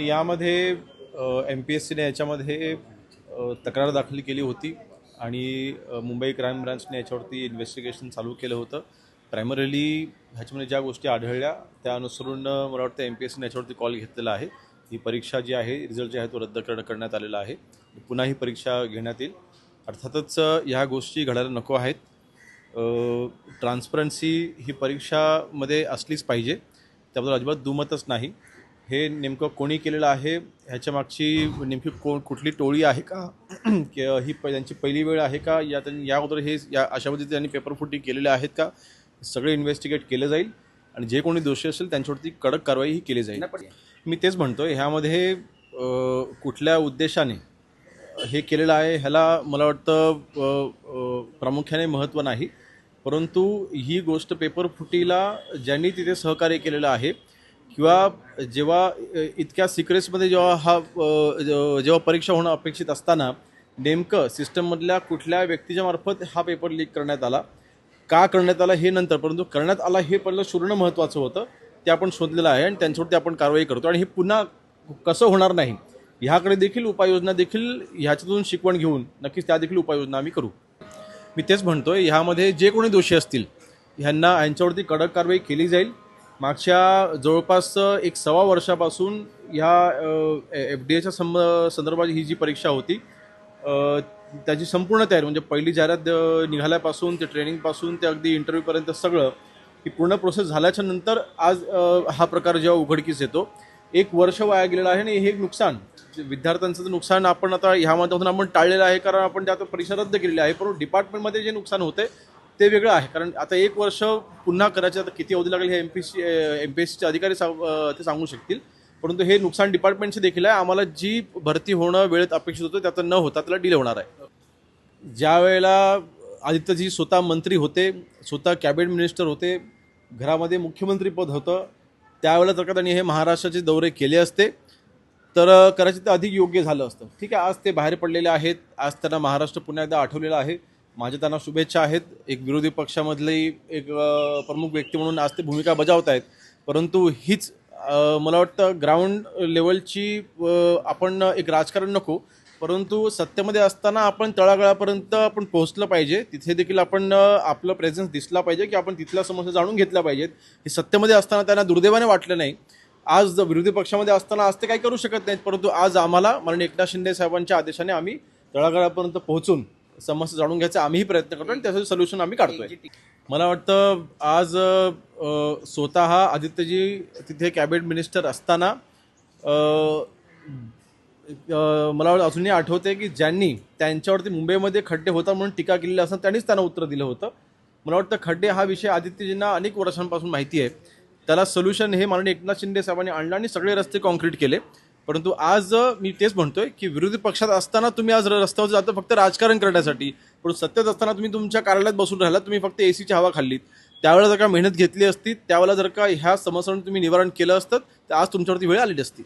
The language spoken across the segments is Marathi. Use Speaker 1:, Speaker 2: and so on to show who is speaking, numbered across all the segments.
Speaker 1: यामध्ये MPSCने याच्यामध्ये तक्रार दाखल केली होती आणि मुंबई क्राईम ब्रांचने याच्यावरती इन्व्हेस्टिगेशन चालू केलं होतं. प्रायमरीली ह्याच्यामध्ये ज्या गोष्टी आढळल्या त्या अनुसरून मला वाटतं MPSCने याच्यावरती कॉल घेतलेला आहे. ही परीक्षा जी आहे, रिझल्ट जे आहे तो रद्द करण्यात आलेला आहे. पुन्हा ही परीक्षा घेण्यात येईल. अर्थातच ह्या गोष्टी घडायला नको आहेत. ट्रान्सपरन्सी ही परीक्षामध्ये असलीच पाहिजे, त्याबद्दल अजिबात दुमतच नाही. हे नेमकं कोणी केलेलं आहे, ह्याच्या मागची नेमकी कुठली टोळी आहे का, ही त्यांची पहिली वेळ आहे का, या अगोदर हे अशा पद्धतीने त्यांनी पेपरफुटी केलेल्या आहेत का, सगळे इन्व्हेस्टिगेट केलं जाईल आणि जे कोणी दोषी असेल त्यांच्यावरती कडक कारवाई ही केली जाईल. मी तेच म्हणतो, ह्यामध्ये कुठल्या उद्देशाने हे केलेलं आहे ह्याला मला वाटतं प्रामुख्याने महत्त्व नाही, परंतु ही गोष्ट पेपरफुटीला ज्यांनी तिथे सहकार्य केलेलं आहे किंवा जेव्हा इतक्या सिक्रेट्समध्ये जेव्हा परीक्षा होणं अपेक्षित असताना नेमकं सिस्टममधल्या कुठल्या व्यक्तीच्या मार्फत हा पेपर लीक करण्यात आला, का करण्यात आला हे नंतर, परंतु करण्यात आला हे पहिलं शोधणं महत्त्वाचं होतं. ते आपण शोधलेलं आहे आणि त्यांच्यावरती आपण कारवाई करतो आणि हे पुन्हा कसं होणार नाही ह्याकडे देखील उपाययोजना देखील ह्याच्यातून शिकवण घेऊन नक्कीच त्या देखील उपाययोजना आम्ही करू. मी तेच म्हणतोय, ह्यामध्ये जे कोणी दोषी असतील यांच्यावरती कडक कारवाई केली जाईल. मागच्या जवळपास 1.25 वर्षापासून ह्या FDAच्या संदर्भात ही जी परीक्षा होती त्याची संपूर्ण तयारी, म्हणजे पहिली जाहिरात निघाल्यापासून ते ट्रेनिंगपासून ते अगदी इंटरव्ह्यूपर्यंत सगळं ही पूर्ण प्रोसेस झाल्याच्या नंतर आज हा प्रकार जेव्हा उघडकीस येतो, 1 वर्ष वाया गेलेलं आहे आणि हे नुकसान विद्यार्थ्यांचं नुकसान आपण आता ह्या माध्यमातून आपण टाळलेलं आहे, कारण आपण त्या परीक्षा रद्द केलेली आहे. परंतु डिपार्टमेंटमध्ये जे नुकसान होते ते वेगळं आहे, कारण आता 1 वर्ष पुन्हा करायचं, आता किती अवधी लागेल हे MPSCचे अधिकारी ते सांगू शकतील. परंतु हे नुकसान डिपार्टमेंटचे देखील आहे. आम्हाला जी भरती होणं वेळेत अपेक्षित होतं त्याचं न होता त्याला डिले होणार आहे. ज्या वेळेला आदित्यजी स्वतः मंत्री होते, स्वतः कॅबिनेट मिनिस्टर होते, घरामध्ये मुख्यमंत्री पद होतं, त्यावेळेला जर का त्यांनी हे महाराष्ट्राचे दौरे केले असते तर कदाचित ते अधिक योग्य झालं असतं. ठीक आहे, आज ते बाहेर पडलेले आहेत, आज त्यांना महाराष्ट्र पुन्हा एकदा आठवलेलं आहे. माझ्या त्यांना शुभेच्छा आहेत. एक विरोधी पक्षामधले एक प्रमुख व्यक्ती म्हणून आज ते भूमिका बजावत आहेत. परंतु हीच मला वाटतं ग्राउंड लेवलची आपण एक राजकारण नको, परंतु सत्तेमध्ये असताना आपण तळागाळापर्यंत आपण पोहोचलं पाहिजे. तिथे देखील आपण आपलं प्रेझेन्स दिसला पाहिजे की आपण तिथल्या समस्या जाणून घेतल्या पाहिजेत. हे सत्तेमध्ये असताना त्यांना दुर्दैवाने वाटलं नाही. आज विरोधी पक्षामध्ये असताना आज ते काही करू शकत नाहीत, परंतु आज आम्हाला माननीय एकनाथ शिंदे साहेबांच्या आदेशाने आम्ही तळागाळापर्यंत पोहोचून समस्या जाणून घ्यायचा आम्हीही प्रयत्न करतो आणि त्याचं सोल्युशन आम्ही काढतोय. मला वाटतं आज स्वतः आदित्यजी तिथे कॅबिनेट मिनिस्टर असताना मला अजूनही आठवते की ज्यांनी त्यांच्यावरती मुंबईमध्ये खड्डे होता म्हणून टीका केलेली असताना त्यांनीच त्यांना उत्तर दिलं होतं. मला वाटतं खड्डे हा विषय आदित्यजींना अनेक वर्षांपासून माहिती आहे. त्याला सोल्युशन हे माननीय एकनाथ शिंदे साहेबांनी आणलं आणि सगळे रस्ते कॉन्क्रीट केले. परंतु आज मी तेच म्हणतोय की विरोधी पक्षात असताना तुम्ही आज रस्त्यावर जाता फक्त राजकारण करण्यासाठी, पण सत्तेत असताना तुम्ही तुमच्या कार्यालयात बसून राहिलात, तुम्ही फक्त ACची हवा खाल्लीत. त्यावेळेला जर का मेहनत घेतली असती, त्यावेळेला जर का ह्या समस्यांचं तुम्ही निवारण केलं असतं तर आज तुमच्यावरती वेळ आलेली असती.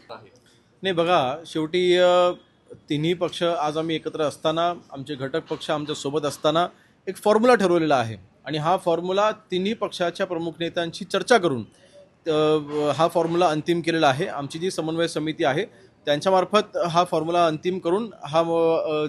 Speaker 1: नाही बघा, शेवटी तिन्ही पक्ष आज आम्ही एकत्र असताना, आमचे घटक पक्ष आमच्या सोबत असताना एक फॉर्म्युला ठरवलेला आहे आणि हा फॉर्म्युला तिन्ही पक्षाच्या प्रमुख नेत्यांशी चर्चा करून हा फॉर्म्युला अंतिम केलेला आहे. आमची जी समन्वय समिती आहे त्यांच्यामार्फत हा फॉर्म्युला अंतिम करून हा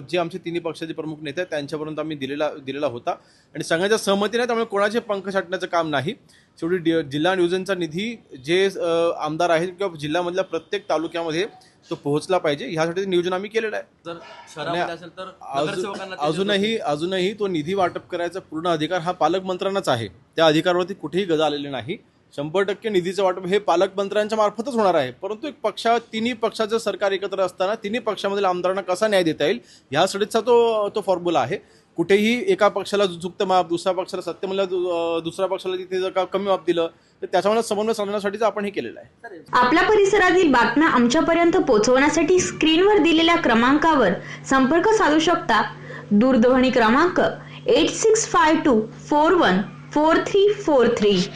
Speaker 1: जे आमचे तिन्ही पक्षाचे प्रमुख नेते आहेत त्यांच्यापर्यंत आम्ही दिलेला होता आणि सगळ्यांच्या सहमतीने, त्यामुळे कोणाचे पंख छाटण्याचं काम नाही. शेवटी जिल्हा नियोजनचा निधी जे आमदार आहेत किंवा जिल्ह्यामधल्या प्रत्येक तालुक्यामध्ये तो पोहोचला पाहिजे, ह्यासाठी नियोजन आम्ही केलेलं आहे.
Speaker 2: जर शहरामध्ये असेल तर
Speaker 1: अजूनही तो निधी वाटप करायचा पूर्ण अधिकार हा पालकमंत्र्यांनाच आहे. त्या अधिकारावरती कुठेही गदा आलेली नाही. 100% निधीचं वाटप हे पालकमंत्र्यांच्या मार्फतच होणार आहे. परंतु तिन्ही पक्षाचं सरकार एकत्र असताना तिन्ही पक्षामधील आमदारांना कसा न्याय देता येईल ह्यासाठीचा तो फॉर्म्युला आहे. कुठेही एका पक्षाला चुकतं माप, दुसऱ्या पक्षाला सत्तेमधल्या दुसऱ्या पक्षाला तिथे जर का कमी माप दिलं तर त्याच्यामध्ये समन्वय साधण्यासाठीच आपण हे केलेलं आहे.
Speaker 3: आपल्या परिसरातील बातम्या आमच्यापर्यंत पोहोचवण्यासाठी स्क्रीनवर दिलेल्या क्रमांकावर संपर्क साधू शकता. दूरध्वनी क्रमांक 8652414343.